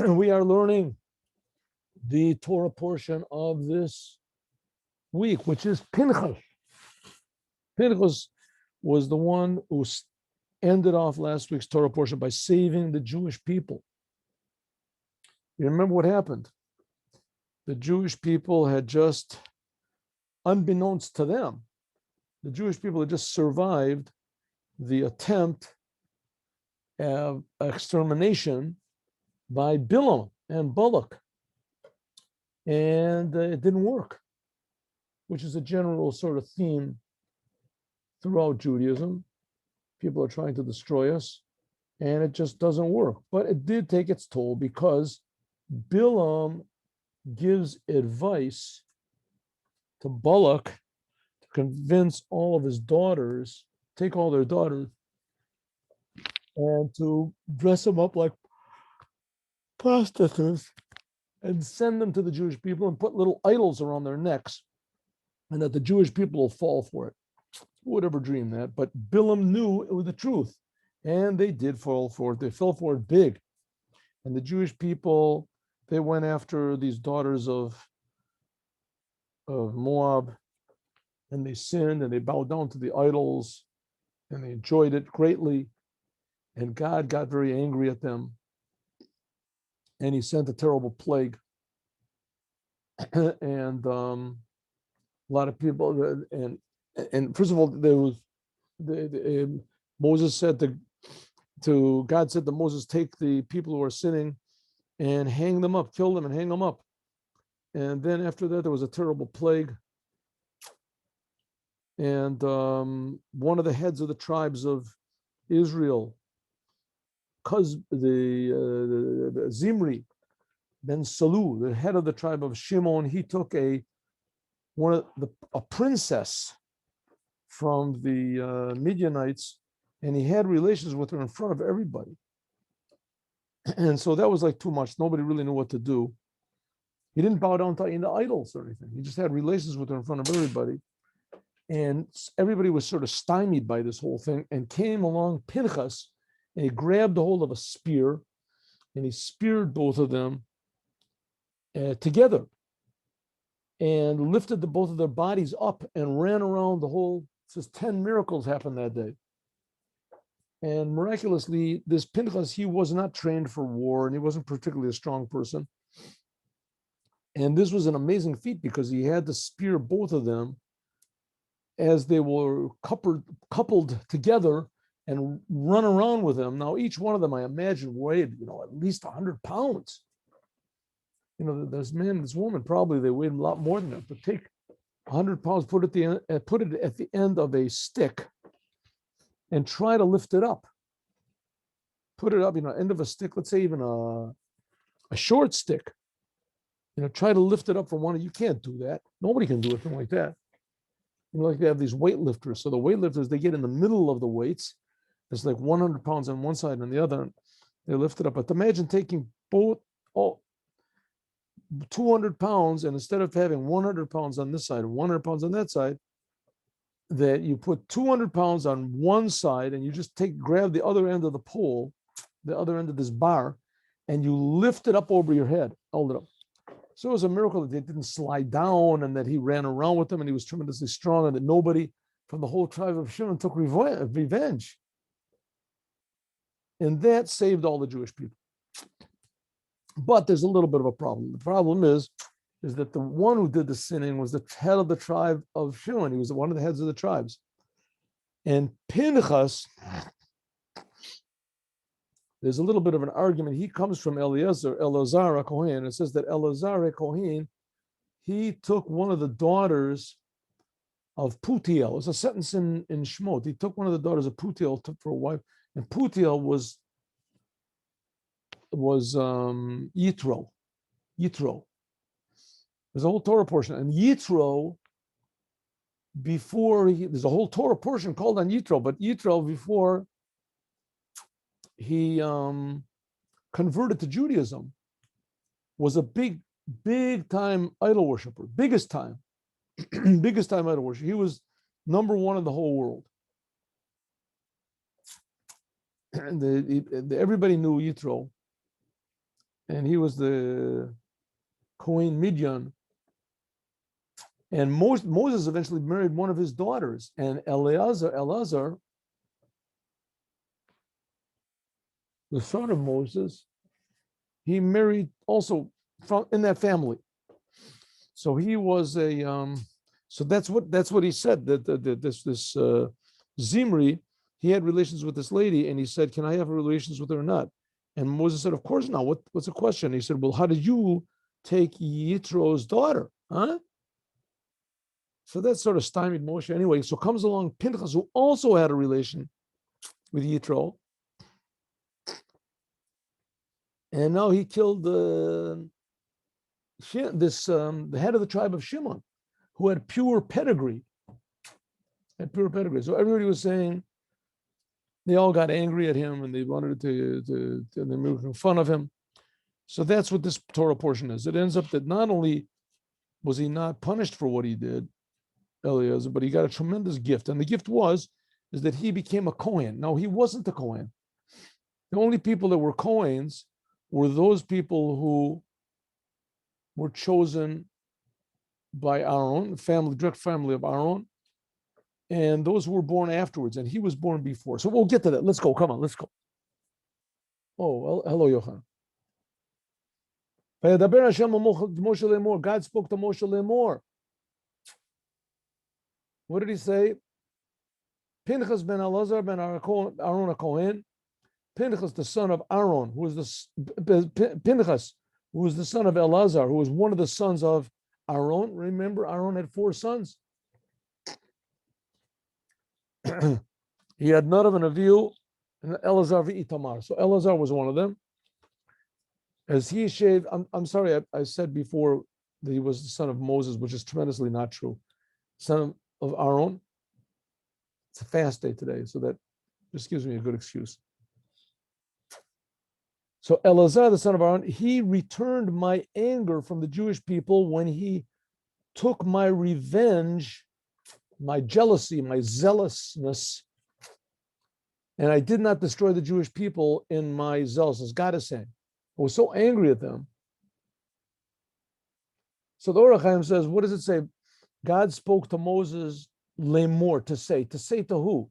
We are learning the Torah portion of this week, which is Pinchas. Pinchas was the one who ended off last week's Torah portion by saving the Jewish people. You remember what happened? The Jewish people had just, unbeknownst to them, the Jewish people had just survived the attempt of extermination by Bilam and Balak. And it didn't work, which is a general sort of theme throughout Judaism. People are trying to destroy us, and it just doesn't work. But it did take its toll because Bilam gives advice to Balak to convince all of his daughters, take all their daughters, and to dress them up like prostitutes and send them to the Jewish people and put little idols around their necks, and that the Jewish people will fall for it. Who would ever dream that? But Bilam knew it was the truth, and they did fall for it. They fell for it big. And the Jewish people, they went after these daughters of Moab, and they sinned, and they bowed down to the idols, and they enjoyed it greatly. And God got very angry at them, and he sent a terrible plague. And a lot of people, and first of all, there was Moses said God said to Moses, take the people who are sinning and hang them up, kill them and hang them up. And then after that, there was a terrible plague. And one of the heads of the tribes of Israel, because the Zimri ben Salu, the head of the tribe of Shimon, he took a princess from the Midianites, and he had relations with her in front of everybody. And so that was like too much. Nobody really knew what to do. He didn't bow down to any idols or anything. He just had relations with her in front of everybody. And everybody was sort of stymied by this whole thing, and came along Pinchas, and he grabbed a hold of a spear, and he speared both of them together, and lifted both of their bodies up and ran around the whole. It says 10 miracles happened that day. And miraculously, this Pinchas, he was not trained for war, and he wasn't particularly a strong person. And this was an amazing feat because he had to spear both of them as they were coupled together and run around with them. Now, each one of them, I imagine, weighed, at least 100 pounds. This man, this woman, probably they weighed a lot more than that. But take 100 pounds, put it at the end of a stick, and try to lift it up. Put it up, end of a stick. Let's say even a short stick. Try to lift it up from one. You can't do that. Nobody can do a thing like that. Like they have these weightlifters. So the weightlifters, they get in the middle of the weights. It's like 100 pounds on one side and the other. They lift it up. But imagine taking 200 pounds, and instead of having 100 pounds on this side and 100 pounds on that side, that you put 200 pounds on one side, and you just grab the other end of the pole, the other end of this bar, and you lift it up over your head, hold it up. So it was a miracle that they didn't slide down, and that he ran around with them, and he was tremendously strong, and that nobody from the whole tribe of Shimon took revenge. And that saved all the Jewish people. But there's a little bit of a problem. The problem is that the one who did the sinning was the head of the tribe of Shimon. He was one of the heads of the tribes. And Pinchas, there's a little bit of an argument. He comes from Elazar HaKohen. It says that Elazar HaKohen, he took one of the daughters of Putiel. It's a sentence in Shmot. He took one of the daughters of Putiel for a wife, and Putiel was Yitro. There's a whole Torah portion, and Yitro, there's a whole Torah portion called on Yitro, but Yitro, before he converted to Judaism, was a big time idol worshiper, biggest time idol worshiper. He was number one in the whole world. And everybody knew Yitro. and he was the Kohen Midian. And Moses eventually married one of his daughters, and Eleazar, the son of Moses, he married also from in that family. So he was a so that's what he said, that this Zimri, he had relations with this lady, and he said, "Can I have relations with her or not?" And Moses said, "Of course not. What's the question?" He said, "Well, how did you take Yitro's daughter? Huh?" So that sort of stymied Moshe anyway. So comes along Pinchas, who also had a relation with Yitro, and now he killed the head of the tribe of Shimon, who had pure pedigree. So everybody was saying, they all got angry at him, and they wanted to they were making fun of him. So that's what this Torah portion is. It ends up that not only was he not punished for what he did, Eliezer, but he got a tremendous gift. And the gift is that he became a Kohen. No, he wasn't a Kohen. The only people that were Kohens were those people who were chosen by Aaron, direct family of Aaron, and those who were born afterwards. And he was born before. So we'll get to that. Let's go. Come on, let's go. Oh, well, hello, Yochanan. God spoke to Moshe Lemor. What did he say? Pinchas ben Elazar ben Aaron HaKohen. Pinchas, the son of Aaron, who was Pinchas, who was the son of Elazar, who was one of the sons of Aaron. Remember, Aaron had 4 sons. He had Nadav and Avihu, and Elazar v'Itamar. So Elazar was one of them. As he shaved, I'm sorry, I said before that he was the son of Moses, which is tremendously not true. Son of Aaron. It's a fast day today, so that just gives me a good excuse. So Elazar, the son of Aaron, he returned my anger from the Jewish people when he took my revenge, my jealousy, my zealousness, and I did not destroy the Jewish people in my zealousness. God is saying, I was so angry at them. So the Ohr HaChaim says, what does it say? God spoke to Moses, lemor, to say to who?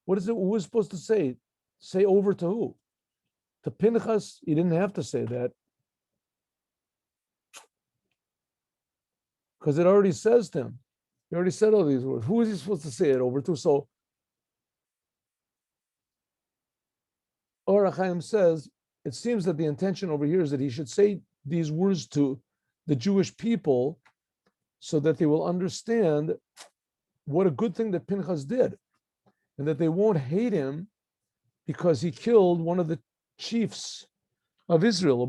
What is it? Who was supposed to say? Say over to who? To Pinchas, he didn't have to say that, because it already says to him. He already said all these words. Who is he supposed to say it over to? So Ohr HaChaim says, it seems that the intention over here is that he should say these words to the Jewish people so that they will understand what a good thing that Pinchas did, and that they won't hate him because he killed one of the chiefs of Israel.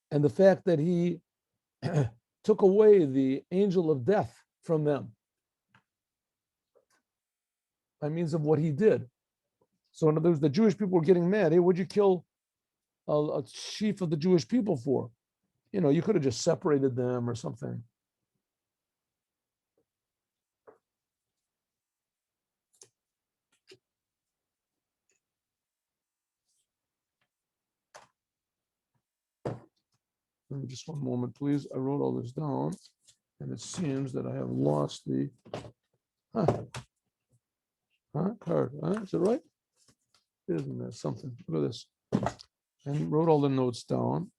And the fact that he took away the angel of death from them by means of what he did. So in other words, the Jewish people were getting mad. Hey, what'd you kill a chief of the Jewish people for? You know, you could have just separated them or something. Just one moment, please. I wrote all this down, and it seems that I have lost the card. Is it right? Isn't there something? Look at this. And wrote all the notes down.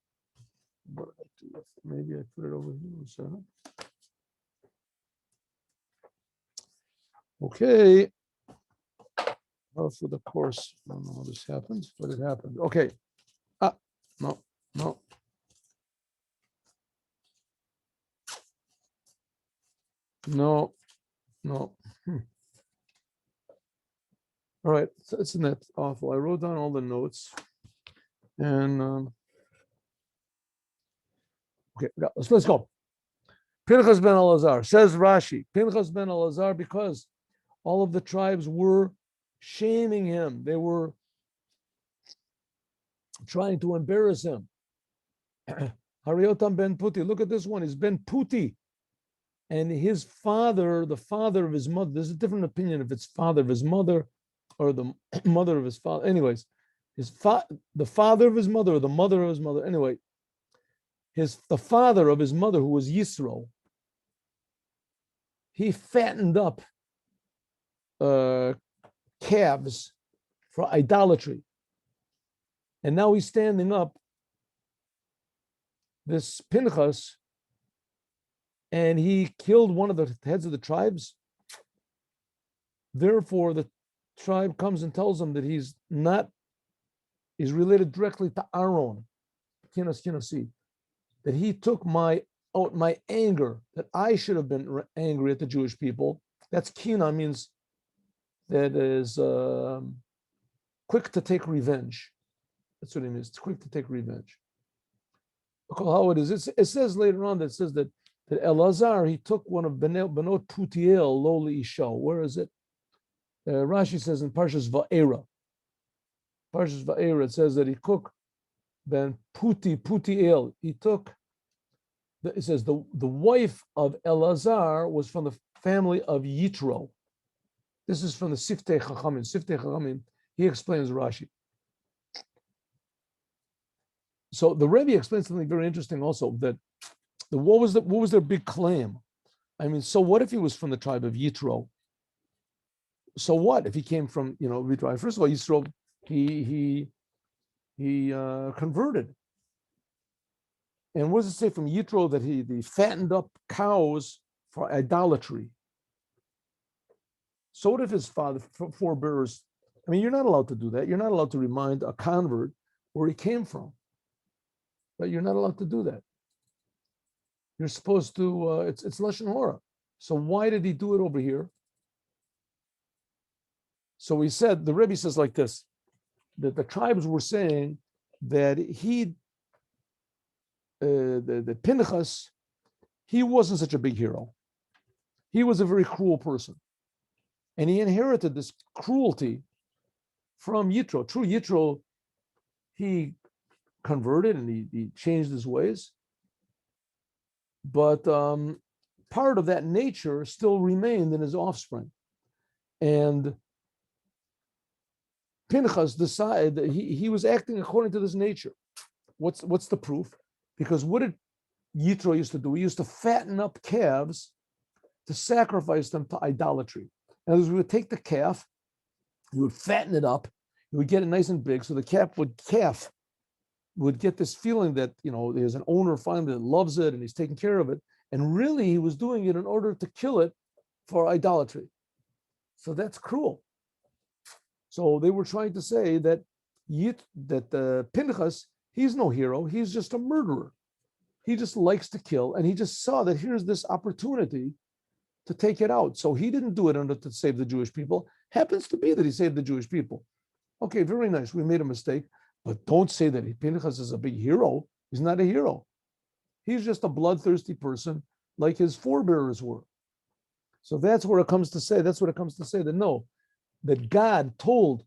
What did I do? Maybe I put it over here. So. Okay. For the course, I don't know how this happens, but it happened. Okay. No. All right, so isn't that awful? I wrote down all the notes, and okay, let's go. Pinchas ben Elazar, says Rashi, Pinchas ben Elazar, because all of the tribes were shaming him. They were trying to embarrass him. Hariotam ben Puti, look at this one, he's ben Puti. And his father, the father of his mother, there's a different opinion if it's father of his mother or the mother of his father. Anyways, the father of his mother, or the mother of his mother. Anyway, the father of his mother, who was Yisro, he fattened up calves for idolatry. And now he's standing up, this Pinchas, and he killed one of the heads of the tribes. Therefore, the tribe comes and tells him that he's related directly to Aaron, that he took my anger, that I should have been angry at the Jewish people. That's kina, means that is quick to take revenge. That's what it means. It's quick to take revenge. Look how it is. It says later on that Elazar, he took one of Benot Putiel lowly Isha. Where is it? Rashi says in Parshas Va'era. Parshas Va'era, it says that he took Ben Putiel. He took, it says the wife of Elazar was from the family of Yitro. This is from the Siftei Chachamim. Siftei Chachamim, he explains Rashi. So the Rebbe explains something very interesting also, that what was their big claim? I mean, so what if he was from the tribe of Yitro? So what if he came from, Yitro? First of all, Yitro, he converted. And what does it say from Yitro? That he fattened up cows for idolatry. So what if his forebears? I mean, you're not allowed to do that. You're not allowed to remind a convert where he came from. But you're not allowed to do that. You're supposed to, it's Lashon Hora. So why did he do it over here? So he said, the Rebbe says like this, that the tribes were saying that the Pinchas, he wasn't such a big hero. He was a very cruel person. And he inherited this cruelty from Yitro. True, Yitro, he converted and he changed his ways. But part of that nature still remained in his offspring. And Pinchas decided that he was acting according to this nature. What's the proof? Because what did Yitro used to do? He used to fatten up calves to sacrifice them to idolatry. In other words, we would take the calf, he would fatten it up, he would get it nice and big, so the calf would get this feeling that, there's an owner finally that loves it and he's taking care of it. And really, he was doing it in order to kill it for idolatry. So that's cruel. So they were trying to say that Pinchas, he's no hero. He's just a murderer. He just likes to kill, and he just saw that here's this opportunity to take it out. So he didn't do it to save the Jewish people. Happens to be that he saved the Jewish people. Okay, very nice. We made a mistake, but don't say that Pinchas is a big hero. He's not a hero. He's just a bloodthirsty person like his forebears were. So that's where it comes to say, that no, that God told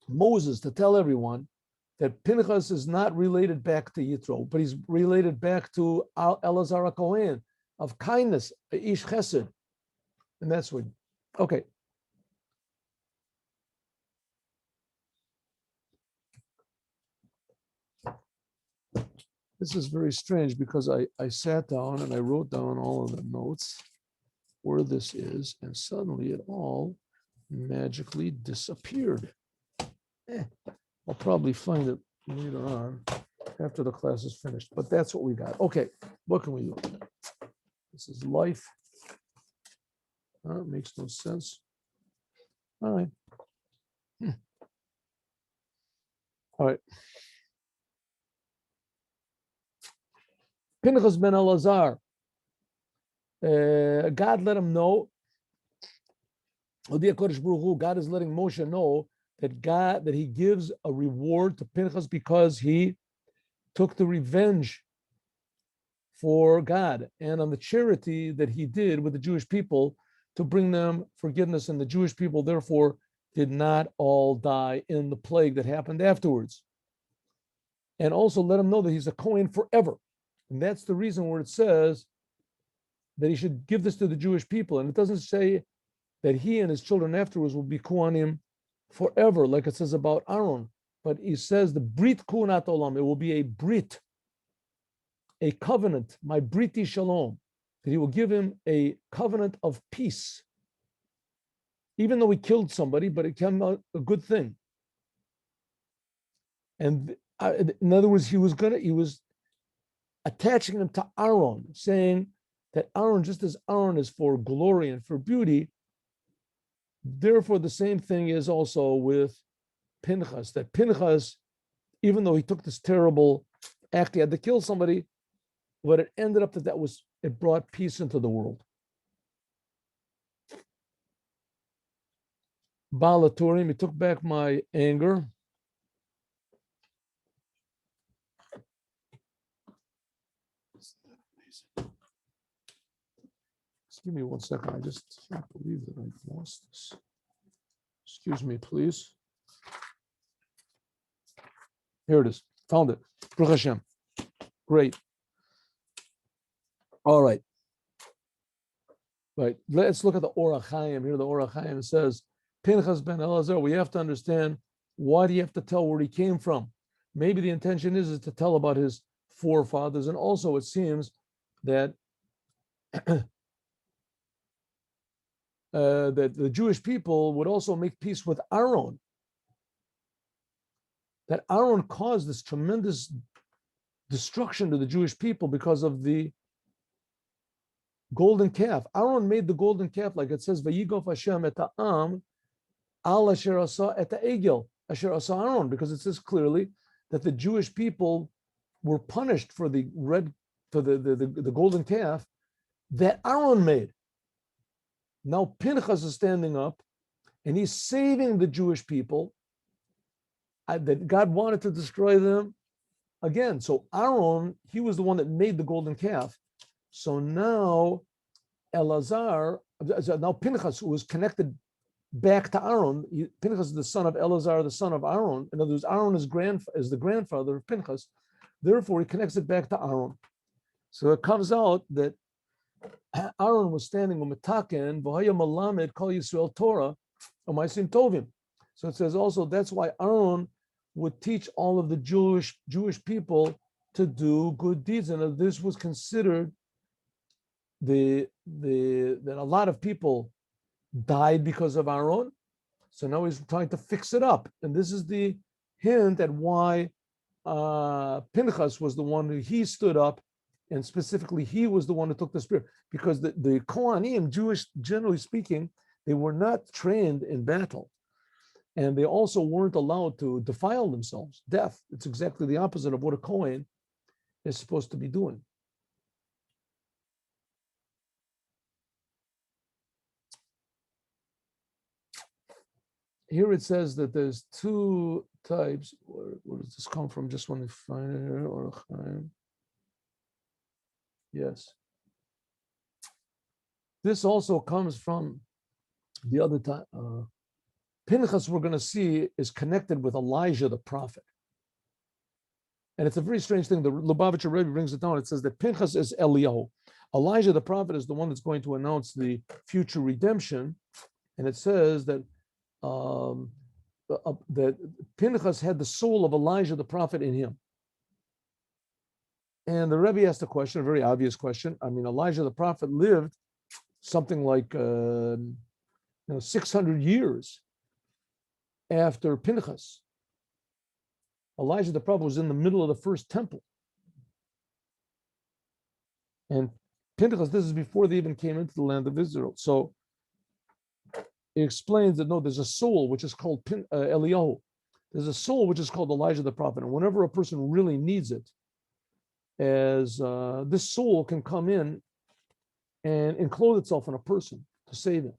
Moses to tell everyone that Pinchas is not related back to Yitro, but he's related back to Elazar HaKohen, of kindness, Ish Chesed. And that's what, okay. This is very strange because I sat down and I wrote down all of the notes where this is, and suddenly it all magically disappeared. I'll probably find it later on after the class is finished, but that's what we got. Okay, what can we do? This is life. It makes no sense. All right. All right. Pinchas ben Elazar. God let him know. God is letting Moshe know that he gives a reward to Pinchas because he took the revenge for God and on the charity that he did with the Jewish people to bring them forgiveness, and the Jewish people therefore did not all die in the plague that happened afterwards. And also let him know that he's a Kohen forever. And that's the reason where it says that he should give this to the Jewish people. And it doesn't say that he and his children afterwards will be Kohanim forever, like it says about Aaron. But he says the Brit Kunat Olam, it will be a Brit, a covenant, my Briti Shalom, that he will give him a covenant of peace. Even though he killed somebody, but it came out a good thing. And in other words, he was attaching him to Aaron, saying that Aaron, just as Aaron is for glory and for beauty, therefore the same thing is also with Pinchas, that Pinchas, even though he took this terrible act, he had to kill somebody, but it ended up that it brought peace into the world. Bal HaTurim, he took back my anger. Just give me 1 second. I just can't believe that I've lost this. Excuse me, please. Here it is. Found it. Baruch Hashem. Great. All right. Right. Let's look at the Ohr HaChaim. Here the Ohr HaChaim says, Pinchas ben Elazar, we have to understand why do you have to tell where he came from? Maybe the intention is to tell about his forefathers. And also it seems that that the Jewish people would also make peace with Aaron. That Aaron caused this tremendous destruction to the Jewish people because of the golden calf. Aaron made the golden calf, like it says, "Vayigov Hashem et ha'am al asher asa et ha'egel asher asa Aaron," because it says clearly that the Jewish people were punished for the golden calf that Aaron made. Now Pinchas is standing up and he's saving the Jewish people that God wanted to destroy them again. So Aaron, he was the one that made the golden calf. So now now Pinchas, who was connected back to Aaron, Pinchas is the son of Elazar, the son of Aaron. In other words, Aaron is the grandfather of Pinchas. Therefore, he connects it back to Aaron. So it comes out that Aaron was standing on Metaken, V'haya Malamed Kol Yisrael Torah, Amaisim Tovim. So it says also that's why Aaron would teach all of the Jewish people to do good deeds, and this was considered that a lot of people died because of Aaron. So now he's trying to fix it up, and this is the hint at why Pinchas was the one who he stood up. And specifically, he was the one who took the spear, because the Kohanim, Jewish, generally speaking, they were not trained in battle. And they also weren't allowed to defile themselves. Death, it's exactly the opposite of what a Kohen is supposed to be doing. Here it says that there's two types. Where does this come from? Just want to find it here. Ohr HaChaim. Yes. This also comes from the other time. Pinchas, we're going to see, is connected with Elijah the prophet. And it's a very strange thing. The Lubavitcher Rebbe brings it down. It says that Pinchas is Eliyahu. Elijah the prophet is the one that's going to announce the future redemption. And it says that that Pinchas had the soul of Elijah the prophet in him. And the Rebbe asked a question, a very obvious question. I mean, Elijah the prophet lived something like 600 years after Pinchas. Elijah the prophet was in the middle of the first temple. And Pinchas, this is before they even came into the land of Israel. So it explains that no, there's a soul which is called Eliyahu. There's a soul which is called Elijah the prophet. And whenever a person really needs it, as this soul can come in and enclose itself in a person to save him.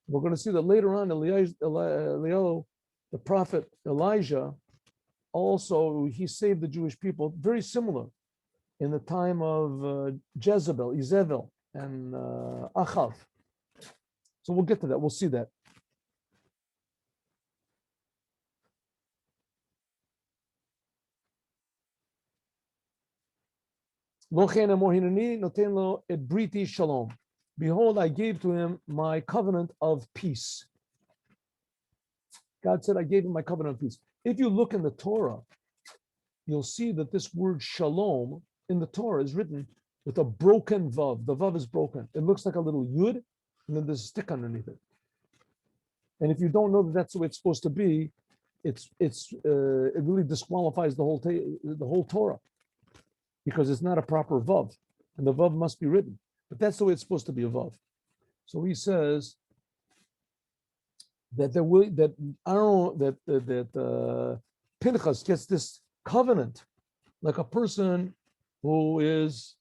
We're going to see that later on, Eliyahu, the prophet Elijah, also he saved the Jewish people, very similar in the time of Jezebel, and Achav. So we'll get to that. We'll see that. Lo chen amo hineni noten lo et briti shalom. Behold, I gave to him my covenant of peace. God said, I gave him my covenant of peace. If you look in the Torah, you'll see that this word shalom in the Torah is written with a broken vav. The vav is broken. It looks like a little yud, and then there's a stick underneath it. And if you don't know that that's the way it's supposed to be, it really disqualifies the whole Torah, because it's not a proper vav, and the vav must be written. But that's the way it's supposed to be, a vav. So he says that Pinchas gets this covenant like a person who is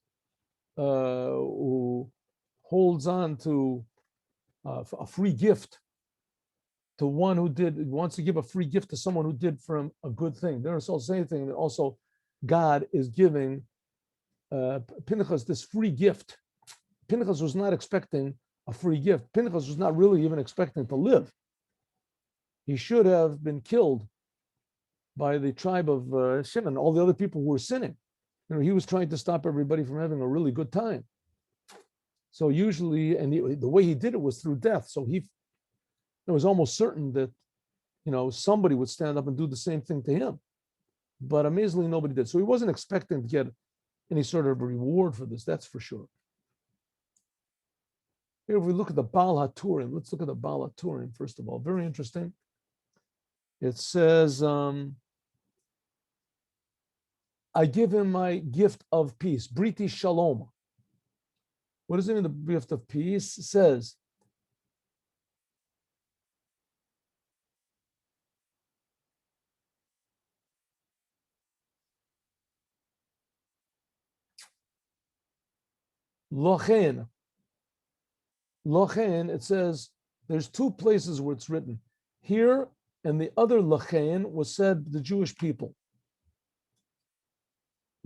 who holds on to a free gift to one who wants to give a free gift to someone who did from a good thing. There's also the same thing that also God is giving Pinchas this free gift. Pinchas was not expecting a free gift. Pinchas was not really even expecting to live. He should have been killed by the tribe of Shimon, all the other people who were sinning. You know, he was trying to stop everybody from having a really good time. So usually, and the way he did it was through death. So it was almost certain that, you know, somebody would stand up and do the same thing to him. But amazingly, nobody did. So he wasn't expecting to get any sort of reward for this, that's for sure. Here, if we look at the Bal HaTurim, let's look at the Bal HaTurim, first of all. Very interesting. It says, I give him my gift of peace, Briti Shalom. What does it mean, the gift of peace? It says, Lochen. Lochen, it says, there's two places where it's written. Here, and the other Lochen was said the Jewish people.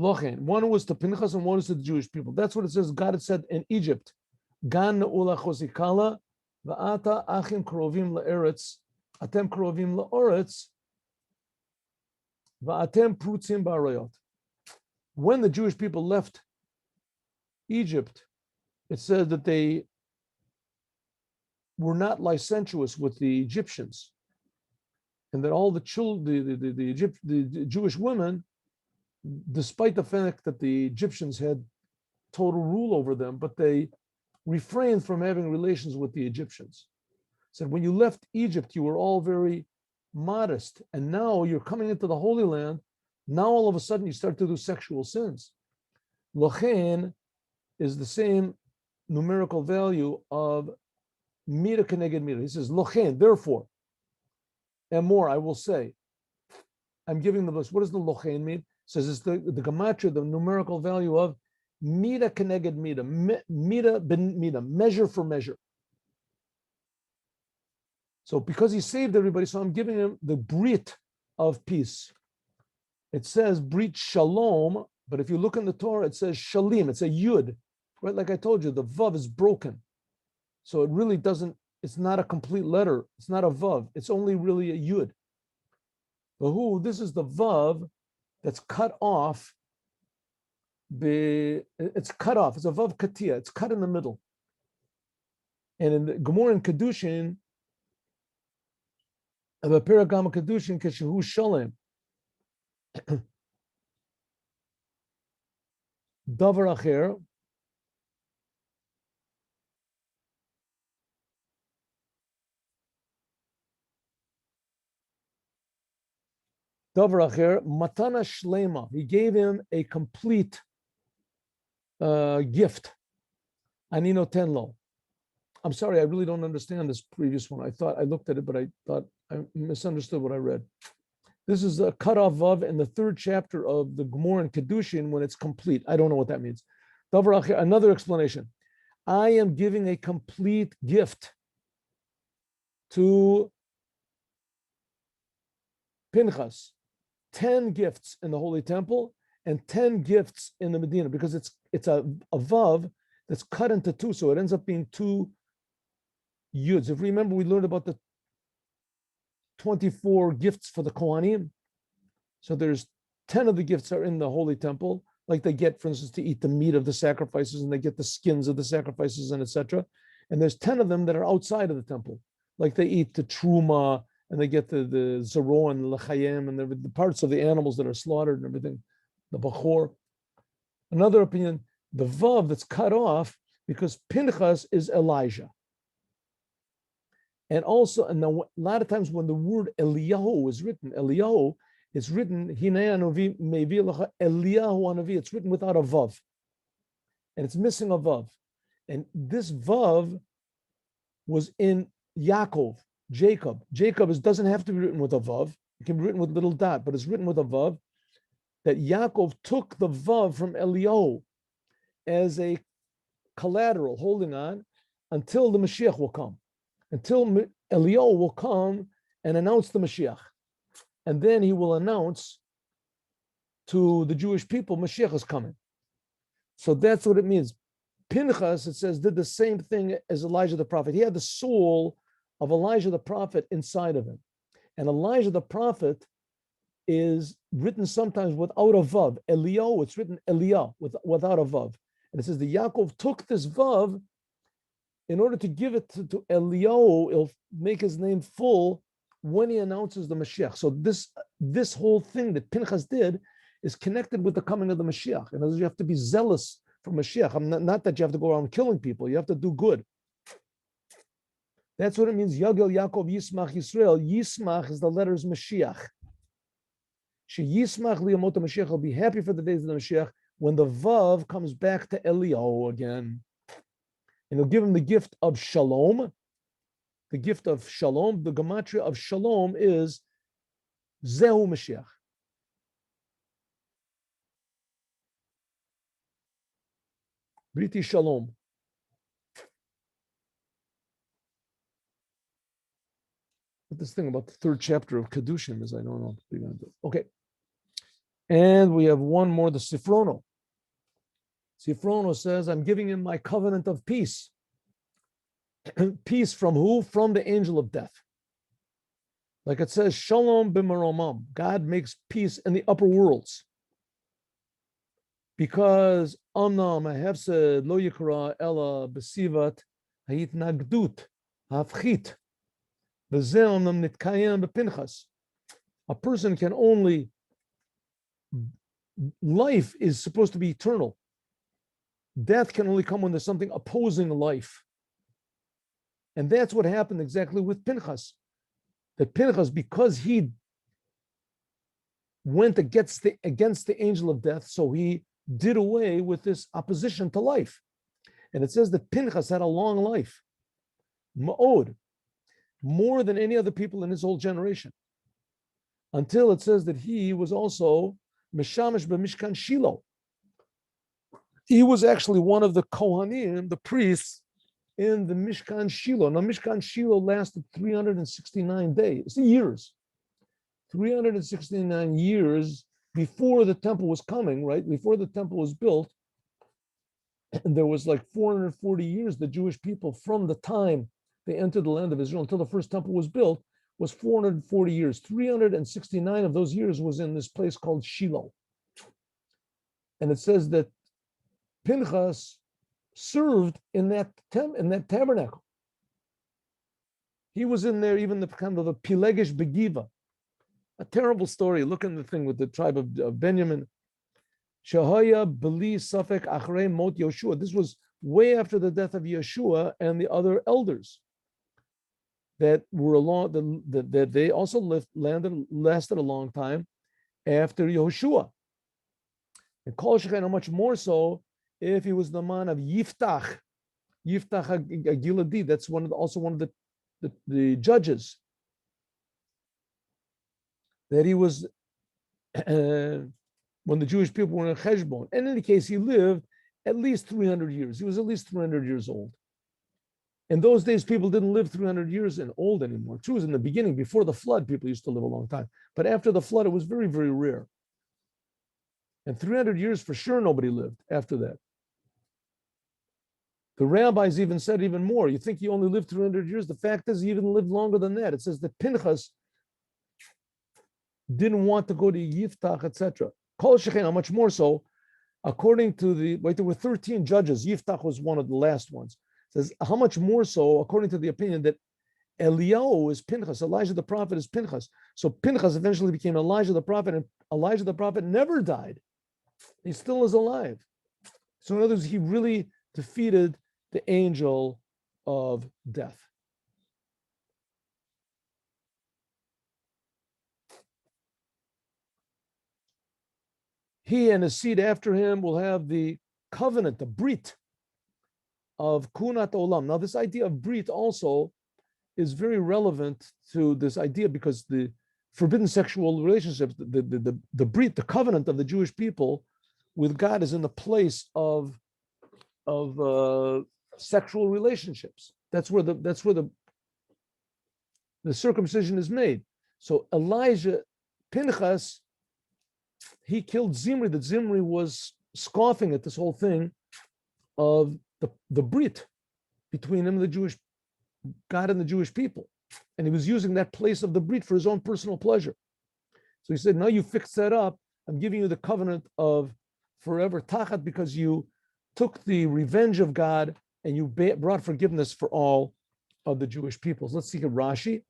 Lochen. One was to Pinchas and one was to the Jewish people. That's what it says. God had said in Egypt. Gan ula chosikala va'ata achim krovim la'eretz atem krovim la'oretz va'atem prutzim ba'arayot. When the Jewish people left Egypt, it said that they were not licentious with the Egyptians, and that all the Jewish women, despite the fact that the Egyptians had total rule over them, but they refrained from having relations with the Egyptians. Said when you left Egypt, you were all very modest, and now you're coming into the Holy Land. Now all of a sudden you start to do sexual sins. Lochen is the same numerical value of mira keneged mira. He says lochen, therefore, and more I will say. I'm giving the list. What does the lochen mean? It says it's the gematria, the numerical value of mira keneged mira, mira ben mira, measure for measure. So because he saved everybody, so I'm giving him the brit of peace. It says brit shalom, but if you look in the Torah, it says shalim. It's a yud, right? Like I told you, the vav is broken, so it really doesn't. It's not a complete letter. It's not a vav. It's only really a yud. But this is the vav that's cut off. It's cut off. It's a vav katia. It's cut in the middle. And in the Gemara in Kedushin, the Paragama Kedushin Keshehu Shalem. Davar acher. Davar acher, matana shlema. He gave him a complete gift. Anino tenlo. I'm sorry, I really don't understand this previous one. I looked at it, but I thought I misunderstood what I read. This is a cutoff vav in the third chapter of the Gemara in Kedushin when it's complete. I don't know what that means. Davar acher, another explanation. I am giving a complete gift to Pinchas. 10 gifts in the Holy Temple and 10 gifts in the Medina, because it's a vav that's cut into two, so it ends up being two yuds. If you remember, we learned about the 24 gifts for the Kohanim. So there's 10 of the gifts are in the Holy Temple, like they get, for instance, to eat the meat of the sacrifices, and they get the skins of the sacrifices, and etc. And there's 10 of them that are outside of the temple, like they eat the truma, and they get the zaro and the l'chayim, and the parts of the animals that are slaughtered and everything, the bachor. Another opinion, the vav that's cut off because Pinchas is Elijah. And also, and now, a lot of times when the word Eliyahu is written, Eliyahu, it's written, Eliyahu Anavi, it's written without a vav. And it's missing a vav. And this vav was in Yaakov, Jacob. Jacob doesn't have to be written with a vav. It can be written with little dot, but it's written with a vav. That Yaakov took the vav from Eliyahu as a collateral, holding on until the Moshiach will come. Until Eliyahu will come and announce the Moshiach. And then he will announce to the Jewish people, Moshiach is coming. So that's what it means. Pinchas, it says, did the same thing as Elijah the prophet. He had the soul of Elijah the prophet inside of him. And Elijah the prophet is written sometimes without a vav. Eliyahu, it's written Eliyah without a vav. And it says the Yaakov took this vav in order to give it to Eliyahu. It'll make his name full when he announces the Mashiach. So this whole thing that Pinchas did is connected with the coming of the Mashiach. And you have to be zealous for Mashiach. Not that you have to go around killing people. You have to do good. That's what it means. Yagel Yaakov Yismach Yisrael. Yismach is the letters Mashiach. She Yismach liyamot Mashiach will be happy for the days of the Mashiach when the Vav comes back to Eliyahu again. And he'll give him the gift of Shalom. The gift of Shalom, the gematria of Shalom is Zehu Mashiach. Briti Shalom. But this thing about the third chapter of Kedushim is, I don't know what we're going to do. Okay. And we have one more, the Sifrono. Sifrono says, I'm giving him my covenant of peace. Peace from who? From the angel of death. Like it says, Shalom b'maromam. God makes peace in the upper worlds. Because Amnam Hafsed lo yikra ella b'sivat hayitnagdut hafchit v'zeh amnam nitkayem b'pinchas. A person can only, life is supposed to be eternal. Death can only come when there's something opposing life. And that's what happened exactly with Pinchas. That Pinchas, because he went against the angel of death, so he did away with this opposition to life. And it says that Pinchas had a long life. Ma'od. More than any other people in his whole generation. Until it says that he was also Meshamish b'Mishkan Shiloh. He was actually one of the Kohanim, the priests, in the Mishkan Shiloh. Now, Mishkan Shiloh lasted 369 years. 369 years before the temple was coming, right? Before the temple was built. And there was like 440 years, the Jewish people, from the time they entered the land of Israel until the first temple was built, was 440 years. 369 of those years was in this place called Shiloh. And it says that Pinchas served in that tabernacle. He was in there, even the kind of the Pilegish Begiva. A terrible story. Look in the thing with the tribe of Benjamin. Shahaya Beli Safek Achrei Mot Yoshua. This was way after the death of Yeshua and the other elders that were along, that they also lasted a long time after Yehoshua. And Kol Shechem, how much more so if he was the man of Yiftach Giladi. That's also one of the judges. That he was when the Jewish people were in Cheshbon. And in any case, he lived at least 300 years. He was at least 300 years old. In those days, people didn't live 300 years and old anymore. True, in the beginning, before the flood, people used to live a long time. But after the flood, it was very, very rare. And 300 years, for sure, nobody lived after that. The rabbis even said even more. You think he only lived 300 years? The fact is, he even lived longer than that. It says that Pinchas didn't want to go to Yiftach, etc. Kol Shechem, how much more so, according to there were 13 judges. Yiftach was one of the last ones. It says, how much more so, according to the opinion that Eliyahu is Pinchas, Elijah the prophet is Pinchas. So Pinchas eventually became Elijah the prophet, and Elijah the prophet never died. He still is alive. So in other words, he really defeated the angel of death. He and his seed after him will have the covenant, the brit of kunat olam. Now, this idea of brit also is very relevant to this idea because the forbidden sexual relationships, the brit, the covenant of the Jewish people with God is in the place of sexual relationships. That's where the circumcision is made. So Pinchas, he killed Zimri. That Zimri was scoffing at this whole thing of the brit between him and the Jewish God and the Jewish people, and he was using that place of the brit for his own personal pleasure. So he said, "Now you fixed that up. I'm giving you the covenant of forever tachat because you took the revenge of God and you brought forgiveness for all of the Jewish peoples." Let's see Rashi.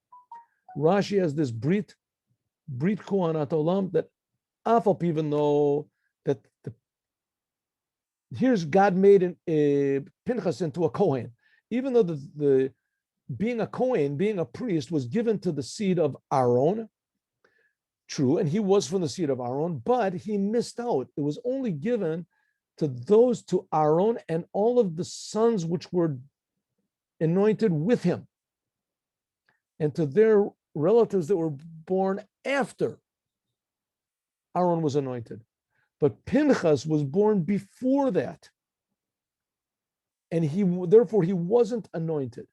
Rashi has this brit kuhanat olam that afal, even though that here's God made Pinchas into a Kohen, even though the being a Kohen, being a priest, was given to the seed of Aaron. True, and he was from the seed of Aaron, but he missed out. It was only given to Aaron and all of the sons which were anointed with him, and to their relatives that were born after Aaron was anointed. But Pinchas was born before that, and therefore he wasn't anointed.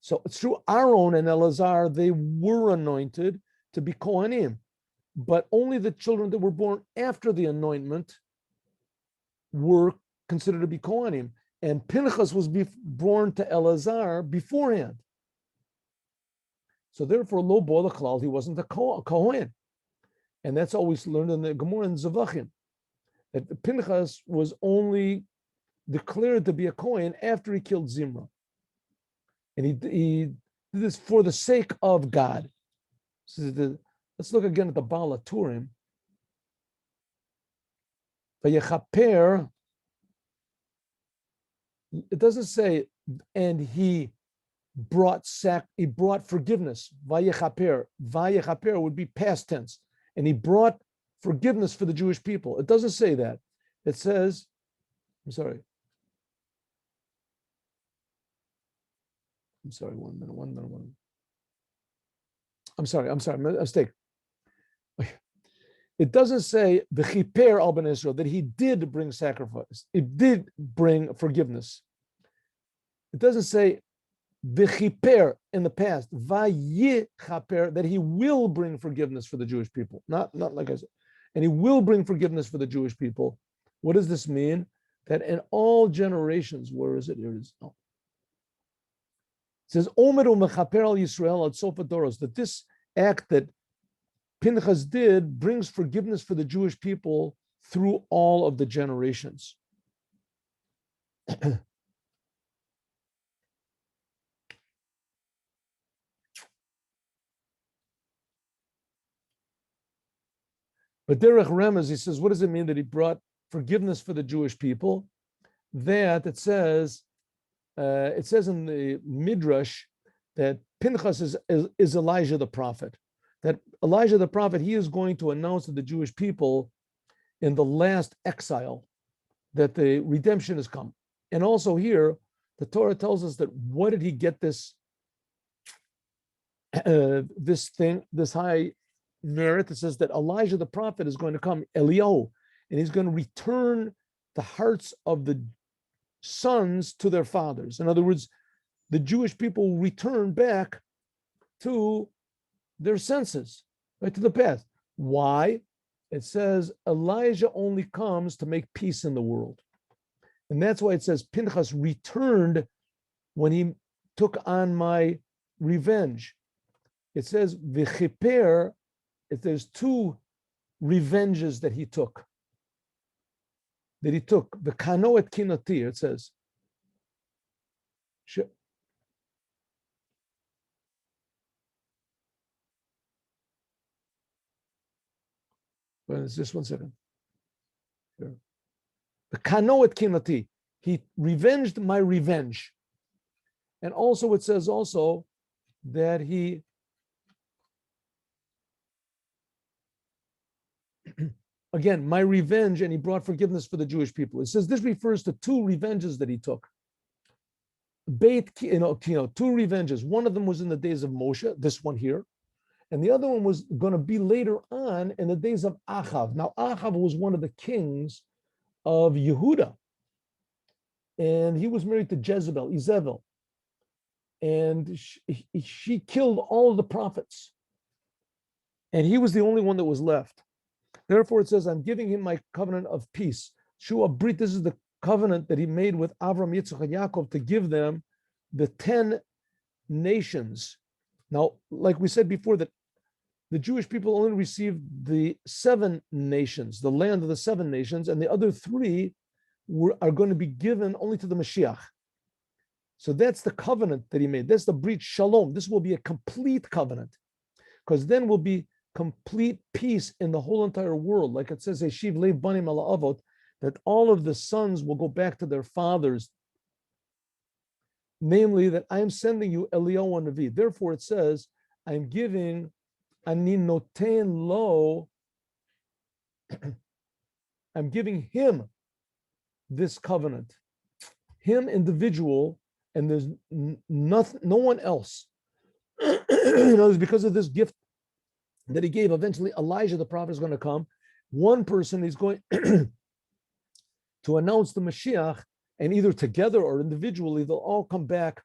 So it's true, Aaron and Eleazar, they were anointed to be Kohanim, but only the children that were born after the anointment were considered to be Kohanim. And Pinchas was born to Eleazar beforehand. So therefore, lo bo l'chlal, he wasn't a Kohen. And that's always learned in the Gemara in Zavachim, that Pinchas was only declared to be a Kohen after he killed Zimra. And he did this for the sake of God. Let's look again at the Bal HaTurim. Vayechaper, it doesn't say, and he brought forgiveness. Vayechaper would be past tense. And he brought forgiveness for the Jewish people. It doesn't say that. It says, I'm sorry, one minute. I'm sorry, mistake. It doesn't say the chiper al ben Israel, that he did bring sacrifice. It did bring forgiveness. It doesn't say the chiper in the past, vayichaper, that he will bring forgiveness for the Jewish people. Not like I said. And he will bring forgiveness for the Jewish people. What does this mean? That in all generations, where is it? Here it is. Oh. It says, Omeru mechaper al Yisrael ad sof hadoros, that this act that Pinchas did brings forgiveness for the Jewish people through all of the generations. But Derech Remez, he says, what does it mean that he brought forgiveness for the Jewish people? That it says in the Midrash that Pinchas is Elijah the prophet. That Elijah the prophet, he is going to announce to the Jewish people in the last exile that the redemption has come. And also here, the Torah tells us that what did he get this high merit? It says that Elijah the prophet is going to come, Eliyahu, and he's going to return the hearts of the sons to their fathers. In other words, the Jewish people will return back to their senses, right, to the past. Why? It says Elijah only comes to make peace in the world. And that's why it says Pinchas returned when he took on my revenge. It says v'chiper, if there's two revenges that he took. that he took, the kano et kinati, it says. Well, it's just 1 second. Here. The kano et kinati, he revenged my revenge. And also it says also that he again, my revenge, and he brought forgiveness for the Jewish people. It says this refers to 2 revenges that he took. Two revenges. One of them was in the days of Moshe, this one here, and the other one was going to be later on in the days of Achav. Now, Achav was one of the kings of Yehuda, and he was married to Jezebel, and she killed all of the prophets, and he was the only one that was left. Therefore, it says, I'm giving him my covenant of peace. Shua Brit, this is the covenant that he made with Avram, Yitzchak, and Yaakov to give them the 10 nations. Now, like we said before, that the Jewish people only received the 7 nations, the land of the 7 nations, and the other 3 are going to be given only to the Moshiach. So that's the covenant that he made. That's the Brit Shalom. This will be a complete covenant, because then will be complete peace in the whole entire world. Like it says, Eshiv Lev Banim Ala Avot, that all of the sons will go back to their fathers. Namely, that I am sending you Eliyahu Navi. Therefore, it says, I'm giving Ani Noten Lo, I'm giving him this covenant, him individual, and there's nothing, no one else. It's because of this gift that he gave. Eventually, Elijah the prophet is going to come. One person is going to announce the Mashiach, and either together or individually, they'll all come back.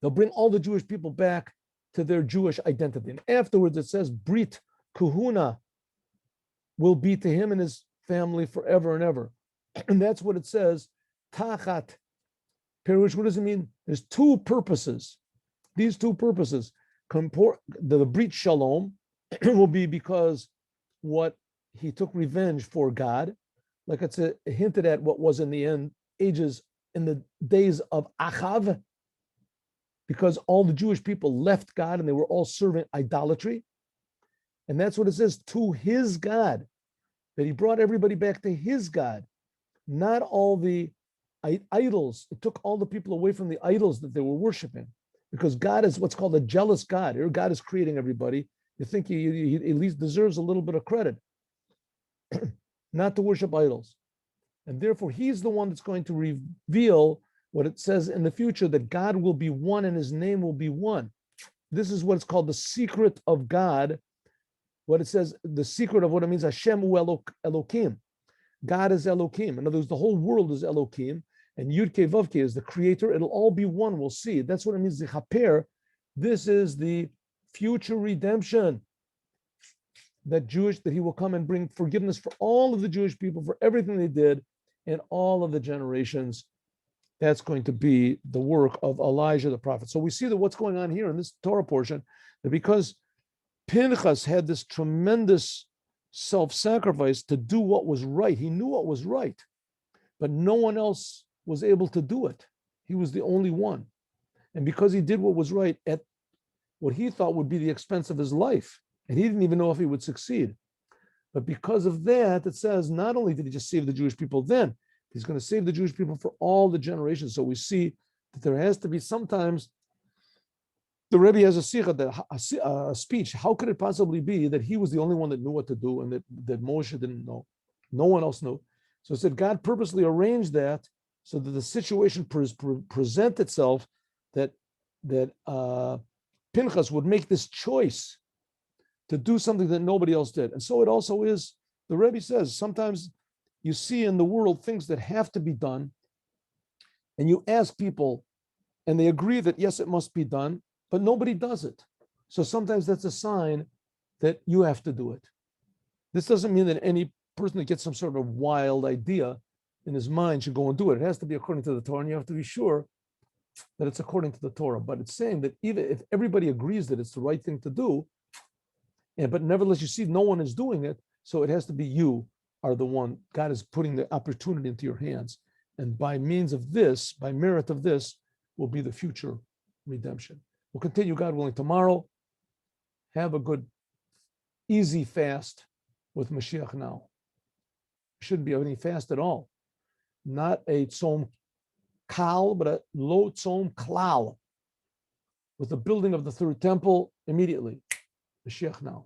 They'll bring all the Jewish people back to their Jewish identity. And afterwards, it says, Brit Kuhuna will be to him and his family forever and ever. And that's what it says, Tachat. Perush, what does it mean? There's 2 purposes. These 2 purposes. The Brit Shalom will be because what he took revenge for God, like it's hinted at what was in the end ages in the days of Achav, because all the Jewish people left God and they were all serving idolatry. And that's what it says, to his God, that he brought everybody back to his God, not all the idols. It took all the people away from the idols that they were worshiping, because God is what's called a jealous God. Here, God is creating everybody. You think he at least deserves a little bit of credit, not to worship idols. And therefore, he's the one that's going to reveal what it says in the future, that God will be one and his name will be one. This is what's called the secret of God. What it says, the secret of what it means, Hashem u Elokim. God is Elokim. In other words, the whole world is Elokim, and Yud Kei Vav Kei is the creator. It'll all be one. We'll see. That's what it means, the Chaper. This is the future redemption that he will come and bring forgiveness for all of the Jewish people, for everything they did in all of the generations. That's going to be the work of Elijah the prophet. So we see that what's going on here in this Torah portion, that because Pinchas had this tremendous self-sacrifice to do what was right, he knew what was right, but no one else was able to do it. He was the only one. And because he did what was right at what he thought would be the expense of his life, and he didn't even know if he would succeed. But because of that, it says, not only did he just save the Jewish people then, he's going to save the Jewish people for all the generations. So we see that there has to be sometimes, the Rebbe has a speech. How could it possibly be that he was the only one that knew what to do and that Moshe didn't know? No one else knew. So it said God purposely arranged that so that the situation present itself that Pinchas would make this choice to do something that nobody else did. And so it also is, the Rebbe says, sometimes you see in the world things that have to be done, and you ask people, and they agree that yes, it must be done, but nobody does it. So sometimes that's a sign that you have to do it. This doesn't mean that any person that gets some sort of a wild idea in his mind should go and do it. It has to be according to the Torah, and you have to be sure that it's according to the Torah. But it's saying that even if everybody agrees that it's the right thing to do, but nevertheless you see no one is doing it, so it has to be you are the one, God is putting the opportunity into your hands. And by means of this, by merit of this, will be the future redemption. We'll continue, God willing, tomorrow. Have a good, easy fast with Moshiach now. Shouldn't be any fast at all. Not a tzom kal, but a lo tzom klal. With the building of the third temple immediately. Moshiach now.